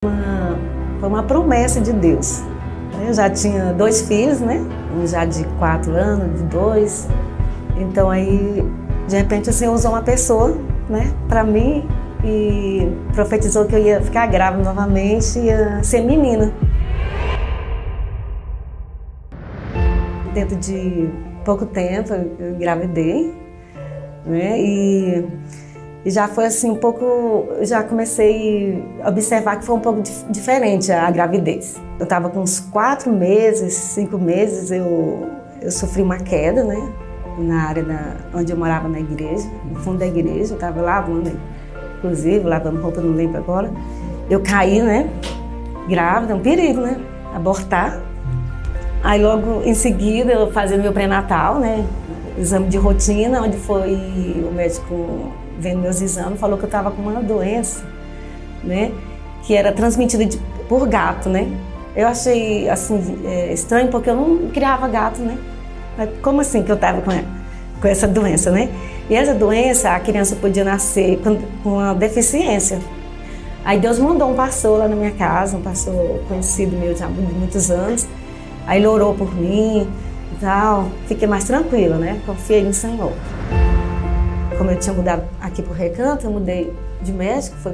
Foi uma promessa de Deus. Eu já tinha 2 filhos, né? Um já de 4 anos, de 2. Então aí, de repente, o Senhor usou uma pessoa, né, para mim e profetizou que eu ia ficar grávida novamente, ia ser menina. Dentro de pouco tempo eu engravidei, né? E já foi assim um pouco, já comecei a observar que foi um pouco diferente a gravidez. Eu estava com uns 4 meses, 5 meses, eu sofri uma queda, né? Na área onde eu morava na igreja, no fundo da igreja, eu estava lavando, inclusive, lavando roupa, não lembro agora. Eu caí, né? Grávida, um perigo, né? Abortar. Aí logo em seguida eu fazia meu pré-natal, né? Exame de rotina, onde foi o médico vendo meus exames, falou que eu estava com uma doença, né? Que era transmitida por gato, né? Eu achei assim estranho porque eu não criava gato, né? Mas como assim que eu estava com essa doença, né? E essa doença, a criança podia nascer com uma deficiência. Aí Deus mandou um pastor lá na minha casa, um pastor conhecido meu já há muitos anos. Aí ele orou por mim e tal. Fiquei mais tranquila, né? Confiei no Senhor. Como eu tinha mudado aqui pro Recanto, eu mudei de médico, fui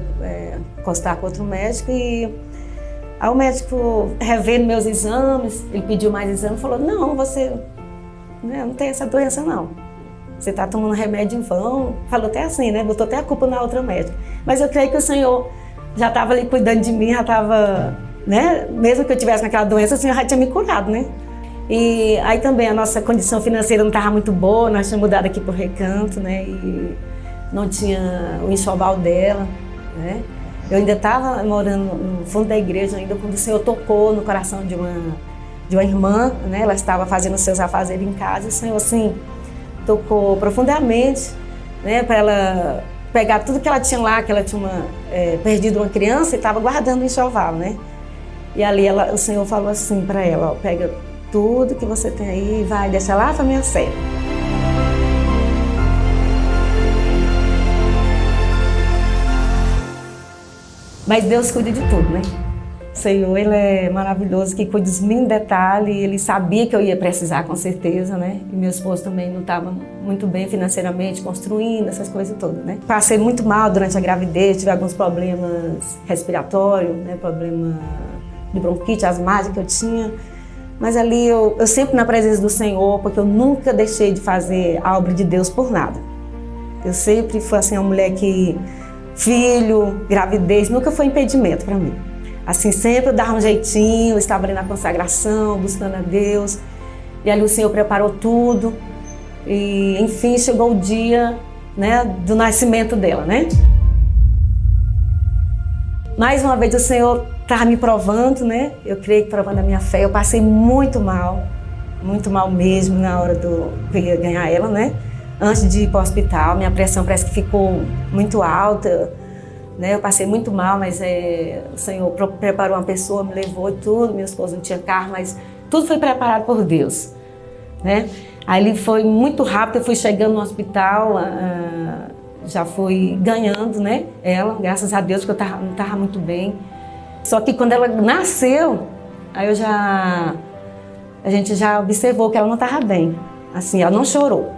constar com outro médico e aí o médico revendo meus exames, ele pediu mais exames, falou, não, você não tem essa doença não, você está tomando remédio em vão, falou até assim, né, botou até a culpa na outra médica, mas eu creio que o Senhor já estava ali cuidando de mim, já estava, né, mesmo que eu tivesse aquela doença, o Senhor já tinha me curado, né. E aí também a nossa condição financeira não estava muito boa, nós tínhamos mudado aqui para o Recanto, né, e não tinha o enxoval dela, né. Eu ainda estava morando no fundo da igreja, ainda quando o Senhor tocou no coração de uma irmã, né, ela estava fazendo seus afazeres em casa, e o Senhor, assim, tocou profundamente, né, para ela pegar tudo que ela tinha lá, que ela tinha perdido uma criança e estava guardando o enxoval, né. E ali o Senhor falou assim para ela, ó, pega tudo que você tem aí e vai deixar lá para minha serva. Mas Deus cuida de tudo, né? O Senhor, Ele é maravilhoso, que cuida dos mínimos detalhes, Ele sabia que eu ia precisar, com certeza, né? E meu esposo também não estava muito bem financeiramente, construindo, essas coisas todas, né? Passei muito mal durante a gravidez, tive alguns problemas respiratórios, né? Problema de bronquite asmática que eu tinha. Mas ali eu sempre na presença do Senhor, porque eu nunca deixei de fazer a obra de Deus por nada. Eu sempre fui assim, uma mulher que filho, gravidez, nunca foi impedimento para mim. Assim, sempre eu dava um jeitinho, eu estava ali na consagração, buscando a Deus. E ali o Senhor preparou tudo. E, enfim, chegou o dia, né, do nascimento dela, né? Mais uma vez o Senhor estava me provando, né? Eu creio que provando a minha fé. Eu passei muito mal mesmo na hora que eu ia ganhar ela, né? Antes de ir para o hospital, minha pressão parece que ficou muito alta, né? Eu passei muito mal, mas o Senhor preparou uma pessoa, me levou e tudo, meu esposo não tinha carro, mas tudo foi preparado por Deus, né? Aí ele foi muito rápido, eu fui chegando no hospital, já fui ganhando, né? Ela, graças a Deus, porque eu não estava muito bem. Só que quando ela nasceu, aí a gente já observou que ela não estava bem, assim, ela não chorou.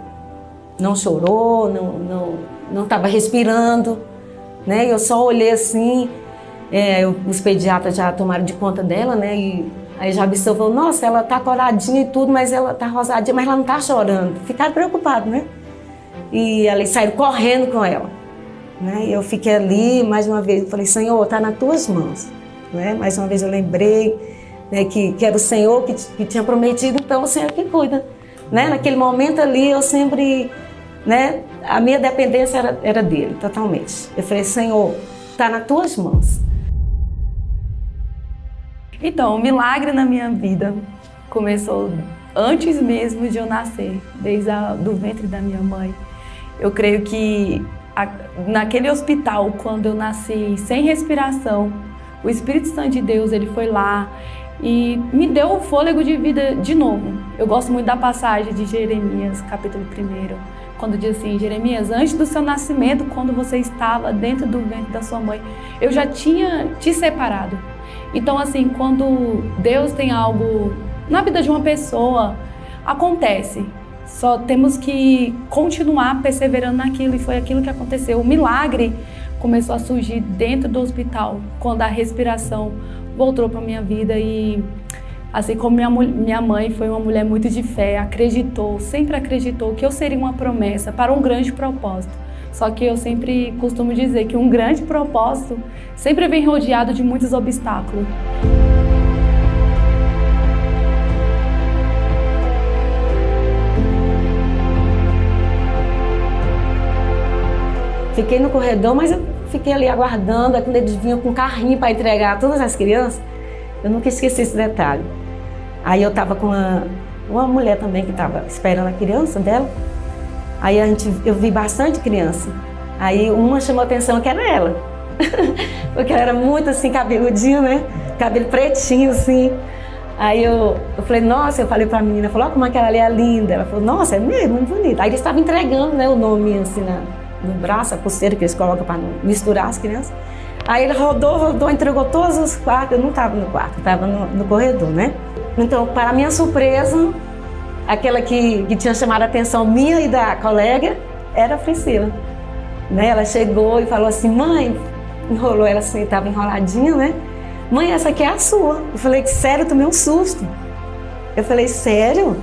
Não chorou, não estava respirando, né? Eu só olhei assim, os pediatras já tomaram de conta dela, né? E aí já observou, nossa, ela tá coradinha e tudo, mas ela tá rosadinha, mas ela não tá chorando. Ficaram preocupados, né? E eles saíram correndo com ela, né? E eu fiquei ali, mais uma vez, eu falei, Senhor, tá nas tuas mãos, né? Mais uma vez eu lembrei, né, que era o Senhor que tinha prometido, então o Senhor que cuida, né? Naquele momento ali eu sempre, né, a minha dependência era dele, totalmente. Eu falei, Senhor, está nas tuas mãos. Então, o milagre na minha vida começou antes mesmo de eu nascer, desde do ventre da minha mãe. Eu creio que naquele hospital, quando eu nasci sem respiração, o Espírito Santo de Deus, ele foi lá e me deu o fôlego de vida de novo. Eu gosto muito da passagem de Jeremias, capítulo 1, quando diz assim, Jeremias, antes do seu nascimento, quando você estava dentro do ventre da sua mãe, eu já tinha te separado. Então, assim, quando Deus tem algo na vida de uma pessoa, acontece. Só temos que continuar perseverando naquilo, e foi aquilo que aconteceu. O milagre começou a surgir dentro do hospital, quando a respiração voltou para a minha vida. E assim como minha mãe foi uma mulher muito de fé, acreditou, sempre acreditou que eu seria uma promessa para um grande propósito. Só que eu sempre costumo dizer que um grande propósito sempre vem rodeado de muitos obstáculos. Fiquei no corredor, mas eu fiquei ali aguardando, quando eles vinham com um carrinho para entregar todas as crianças. Eu nunca esqueci esse detalhe. Aí eu estava com uma mulher também que estava esperando a criança dela. Aí eu vi bastante criança. Aí uma chamou a atenção, que era ela. Porque ela era muito assim, cabeludinha, né? Cabelo pretinho, assim. Aí eu falei, nossa, eu falei pra menina, falou, ó, como aquela ali é linda. Ela falou, nossa, é mesmo, muito bonita. Aí eles estavam entregando, né, o nome assim no braço, a pulseira que eles colocam para não misturar as crianças. Aí ele rodou, entregou todos os quartos. Eu não estava no quarto, estava no corredor, né? Então, para minha surpresa, aquela que tinha chamado a atenção minha e da colega era a Priscila. Né? Ela chegou e falou assim, mãe, enrolou ela assim, estava enroladinha, né? Mãe, essa aqui é a sua. Eu falei, sério, eu tomei um susto. Eu falei, sério?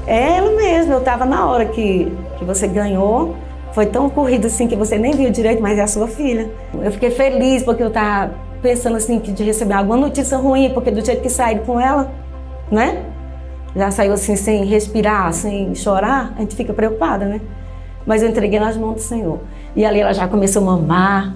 É ela mesmo, eu estava na hora que você ganhou. Foi tão corrido assim que você nem viu direito, mas é a sua filha. Eu fiquei feliz porque eu estava pensando assim que de receber alguma notícia ruim, porque do jeito que saí com ela, né? Já saiu assim sem respirar, sem chorar, a gente fica preocupada, né? Mas eu entreguei nas mãos do Senhor. E ali ela já começou a mamar,